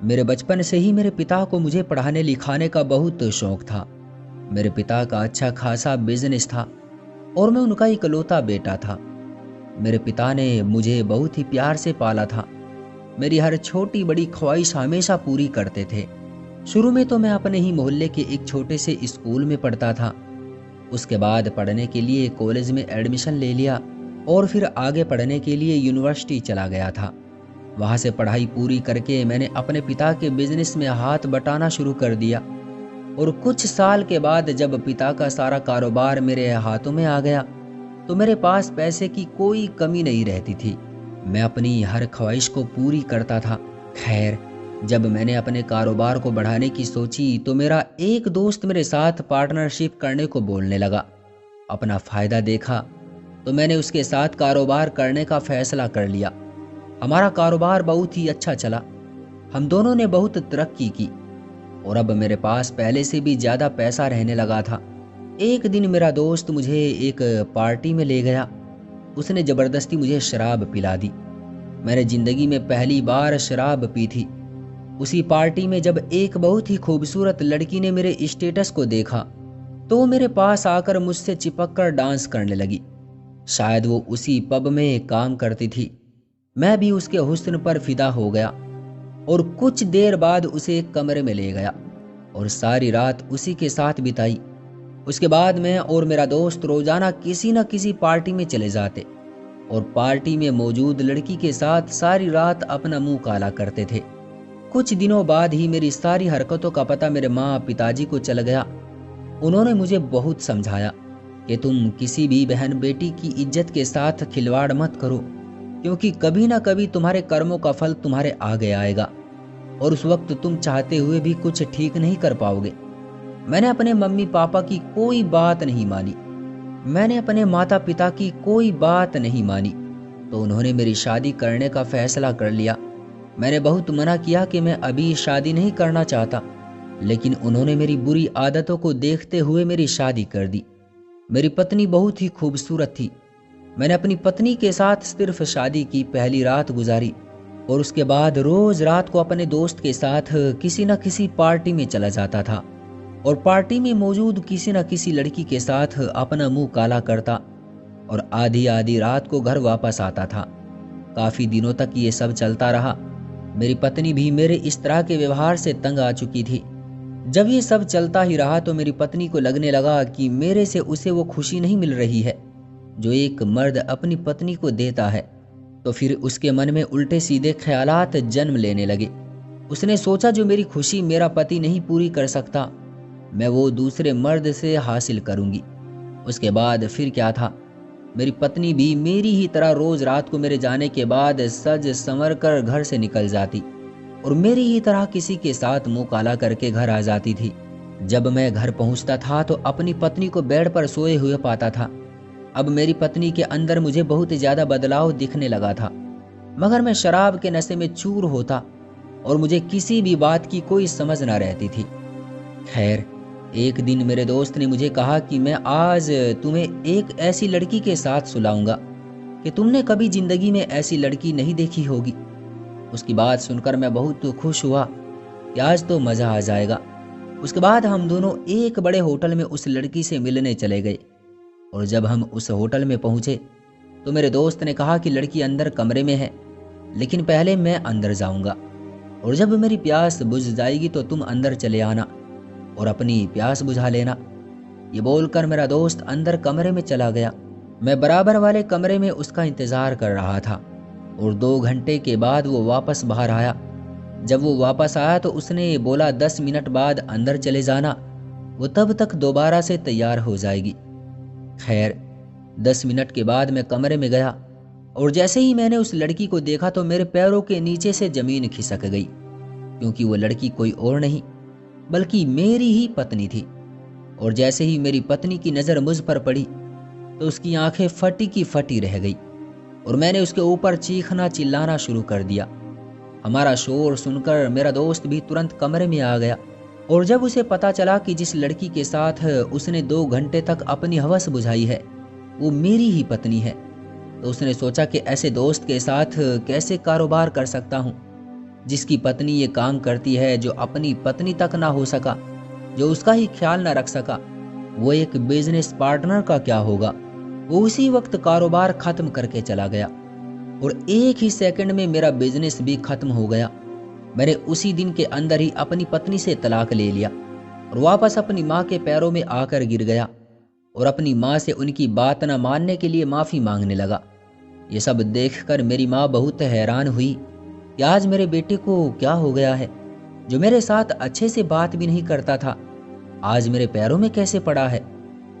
मेरे बचपन से ही मेरे पिता को मुझे पढ़ाने लिखाने का बहुत शौक था। मेरे पिता का अच्छा खासा बिजनेस था और मैं उनका इकलौता बेटा था। मेरे पिता ने मुझे बहुत ही प्यार से पाला था। मेरी हर छोटी बड़ी ख्वाहिश हमेशा पूरी करते थे। शुरू में तो मैं अपने ही मोहल्ले के एक छोटे से स्कूल में पढ़ता था। उसके बाद पढ़ने के लिए कॉलेज में एडमिशन ले लिया और फिर आगे पढ़ने के लिए यूनिवर्सिटी चला गया था। वहाँ से पढ़ाई पूरी करके मैंने अपने पिता के बिजनेस में हाथ बटाना शुरू कर दिया और कुछ साल के बाद जब पिता का सारा कारोबार मेरे हाथों में आ गया तो मेरे पास पैसे की कोई कमी नहीं रहती थी। मैं अपनी हर ख्वाहिश को पूरी करता था। खैर, जब मैंने अपने कारोबार को बढ़ाने की सोची तो मेरा एक दोस्त मेरे साथ पार्टनरशिप करने को बोलने लगा। अपना फायदा देखा तो मैंने उसके साथ कारोबार करने का फैसला कर लिया। हमारा कारोबार बहुत ही अच्छा चला। हम दोनों ने बहुत तरक्की की और अब मेरे पास पहले से भी ज़्यादा पैसा रहने लगा था। एक दिन मेरा दोस्त मुझे एक पार्टी में ले गया। उसने ज़बरदस्ती मुझे शराब पिला दी। मैंने ज़िंदगी में पहली बार शराब पी थी। उसी पार्टी में जब एक बहुत ही खूबसूरत लड़की ने मेरे स्टेटस को देखा तो वो मेरे पास आकर मुझसे चिपक कर डांस करने लगी। शायद वो उसी पब में काम करती थी। मैं भी उसके हुस्न पर फिदा हो गया और कुछ देर बाद उसे एक कमरे में ले गया और सारी रात उसी के साथ बिताई। उसके बाद मैं और मेरा दोस्त रोजाना किसी न किसी पार्टी में चले जाते और पार्टी में मौजूद लड़की के साथ सारी रात अपना मुंह काला करते थे। कुछ दिनों बाद ही मेरी सारी हरकतों का पता मेरे माँ पिताजी को चल गया। उन्होंने मुझे बहुत समझाया कि तुम किसी भी बहन बेटी की इज्जत के साथ खिलवाड़ मत करो, क्योंकि कभी ना कभी तुम्हारे कर्मों का फल तुम्हारे आगे आएगा और उस वक्त तुम चाहते हुए भी कुछ ठीक नहीं कर पाओगे। मैंने अपने मम्मी पापा की कोई बात नहीं मानी। मैंने अपने माता पिता की कोई बात नहीं मानी तो उन्होंने मेरी शादी करने का फैसला कर लिया। मैंने बहुत मना किया कि मैं अभी शादी नहीं करना चाहता, लेकिन उन्होंने मेरी बुरी आदतों को देखते हुए मेरी शादी कर दी। मेरी पत्नी बहुत ही खूबसूरत थी। मैंने अपनी पत्नी के साथ सिर्फ शादी की पहली रात गुजारी और उसके बाद रोज रात को अपने दोस्त के साथ किसी न किसी पार्टी में चला जाता था और पार्टी में मौजूद किसी न किसी लड़की के साथ अपना मुंह काला करता और आधी आधी रात को घर वापस आता था। काफी दिनों तक ये सब चलता रहा। मेरी पत्नी भी मेरे इस तरह के व्यवहार से तंग आ चुकी थी। जब ये सब चलता ही रहा तो मेरी पत्नी को लगने लगा कि मेरे से उसे वो खुशी नहीं मिल रही है जो एक मर्द अपनी पत्नी को देता है। तो फिर उसके मन में उल्टे सीधे ख्यालात जन्म लेने लगे। उसने सोचा जो मेरी खुशी मेरा पति नहीं पूरी कर सकता, मैं वो दूसरे मर्द से हासिल करूंगी। उसके बाद फिर क्या था, मेरी पत्नी भी मेरी ही तरह रोज रात को मेरे जाने के बाद सज संवर कर घर से निकल जाती और मेरी ही तरह किसी के साथ मुंह काला करके घर आ जाती थी। जब मैं घर पहुंचता था तो अपनी पत्नी को बेड पर सोए हुए पाता था। अब मेरी पत्नी के अंदर मुझे बहुत ज्यादा बदलाव दिखने लगा था, मगर मैं शराब के नशे में चूर होता और मुझे किसी भी बात की कोई समझ ना रहती थी। खैर, एक दिन मेरे दोस्त ने मुझे कहा कि मैं आज तुम्हें एक ऐसी लड़की के साथ सुलाऊंगा कि तुमने कभी जिंदगी में ऐसी लड़की नहीं देखी होगी। उसकी बात सुनकर मैं बहुत खुश हुआ कि आज तो मजा आ जाएगा। उसके बाद हम दोनों एक बड़े होटल में उस लड़की से मिलने चले गए और जब हम उस होटल में पहुंचे तो मेरे दोस्त ने कहा कि लड़की अंदर कमरे में है, लेकिन पहले मैं अंदर जाऊंगा और जब मेरी प्यास बुझ जाएगी तो तुम अंदर चले आना और अपनी प्यास बुझा लेना। ये बोलकर मेरा दोस्त अंदर कमरे में चला गया। मैं बराबर वाले कमरे में उसका इंतजार कर रहा था और 2 घंटे के बाद वो वापस बाहर आया। जब वो वापस आया तो उसने बोला 10 मिनट बाद अंदर चले जाना, वो तब तक दोबारा से तैयार हो जाएगी। खैर, 10 मिनट के बाद मैं कमरे में गया और जैसे ही मैंने उस लड़की को देखा तो मेरे पैरों के नीचे से जमीन खिसक गई, क्योंकि वो लड़की कोई और नहीं बल्कि मेरी ही पत्नी थी। और जैसे ही मेरी पत्नी की नज़र मुझ पर पड़ी तो उसकी आंखें फटी की फटी रह गई और मैंने उसके ऊपर चीखना चिल्लाना शुरू कर दिया। हमारा शोर सुनकर मेरा दोस्त भी तुरंत कमरे में आ गया और जब उसे पता चला कि जिस लड़की के साथ उसने 2 घंटे तक अपनी हवस बुझाई है वो मेरी ही पत्नी है, तो उसने सोचा कि ऐसे दोस्त के साथ कैसे कारोबार कर सकता हूँ। जिसकी पत्नी ये काम करती है, जो अपनी पत्नी तक ना हो सका, जो उसका ही ख्याल ना रख सका, वो एक बिजनेस पार्टनर का क्या होगा। वो उसी वक्त कारोबार खत्म करके चला गया और एक ही सेकंड में मेरा बिजनेस भी खत्म हो गया। मैंने उसी दिन के अंदर ही अपनी पत्नी से तलाक ले लिया और वापस अपनी माँ के पैरों में आकर गिर गया और अपनी माँ से उनकी बात न मानने के लिए माफ़ी मांगने लगा। ये सब देखकर मेरी माँ बहुत हैरान हुई कि आज मेरे बेटे को क्या हो गया है, जो मेरे साथ अच्छे से बात भी नहीं करता था, आज मेरे पैरों में कैसे पड़ा है।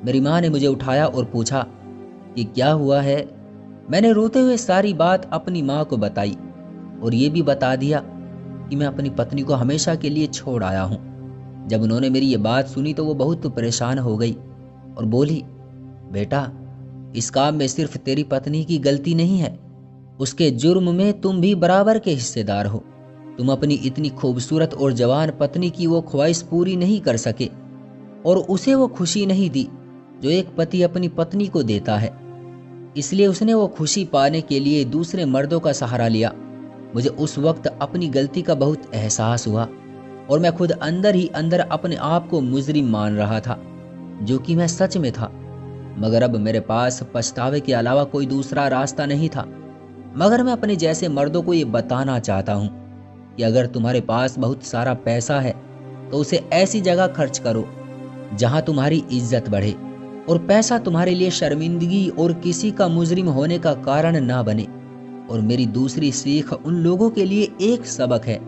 मेरी माँ ने मुझे उठाया और पूछा कि क्या हुआ है। मैंने रोते हुए सारी बात अपनी माँ को बताई और ये भी बता दिया कि मैं अपनी पत्नी को हमेशा के लिए छोड़ आया हूँ। जब उन्होंने मेरी ये बात सुनी तो वो बहुत परेशान हो गई और बोली, बेटा, इस काम में सिर्फ तेरी पत्नी की गलती नहीं है, उसके जुर्म में तुम भी बराबर के हिस्सेदार हो। तुम अपनी इतनी खूबसूरत और जवान पत्नी की वो ख्वाहिश पूरी नहीं कर सके और उसे वो खुशी नहीं दी जो एक पति अपनी पत्नी को देता है, इसलिए उसने वो खुशी पाने के लिए दूसरे मर्दों का सहारा लिया। मुझे उस वक्त अपनी गलती का बहुत एहसास हुआ और मैं खुद अंदर ही अंदर अपने आप को मुजरिम मान रहा था, जो कि मैं सच में था। मगर अब मेरे पास पछतावे के अलावा कोई दूसरा रास्ता नहीं था। मगर मैं अपने जैसे मर्दों को ये बताना चाहता हूँ कि अगर तुम्हारे पास बहुत सारा पैसा है तो उसे ऐसी जगह खर्च करो जहाँ तुम्हारी इज्जत बढ़े और पैसा तुम्हारे लिए शर्मिंदगी और किसी का मुजरिम होने का कारण ना बने। और मेरी दूसरी सीख उन लोगों के लिए एक सबक है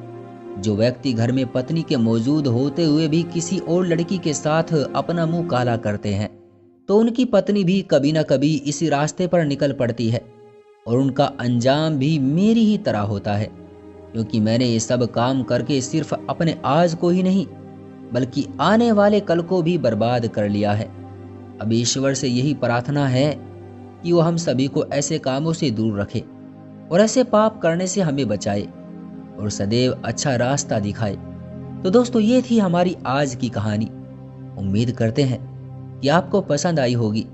जो व्यक्ति घर में पत्नी के मौजूद होते हुए भी किसी और लड़की के साथ अपना मुंह काला करते हैं, तो उनकी पत्नी भी कभी ना कभी इसी रास्ते पर निकल पड़ती है और उनका अंजाम भी मेरी ही तरह होता है, क्योंकि मैंने ये सब काम करके सिर्फ अपने आज को ही नहीं बल्कि आने वाले कल को भी बर्बाद कर लिया है। अब ईश्वर से यही प्रार्थना है कि वो हम सभी को ऐसे कामों से दूर रखे और ऐसे पाप करने से हमें बचाए और सदैव अच्छा रास्ता दिखाए। तो दोस्तों, ये थी हमारी आज की कहानी। उम्मीद करते हैं कि आपको पसंद आई होगी।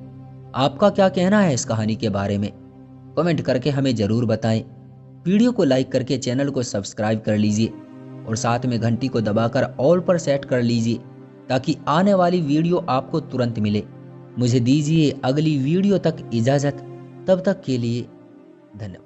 आपका क्या कहना है इस कहानी के बारे में, कमेंट करके हमें ज़रूर बताएं। वीडियो को लाइक करके चैनल को सब्सक्राइब कर लीजिए और साथ में घंटी को दबाकर ऑल पर सेट कर लीजिए ताकि आने वाली वीडियो आपको तुरंत मिले। मुझे दीजिए अगली वीडियो तक इजाज़त, तब तक के लिए धन्यवाद।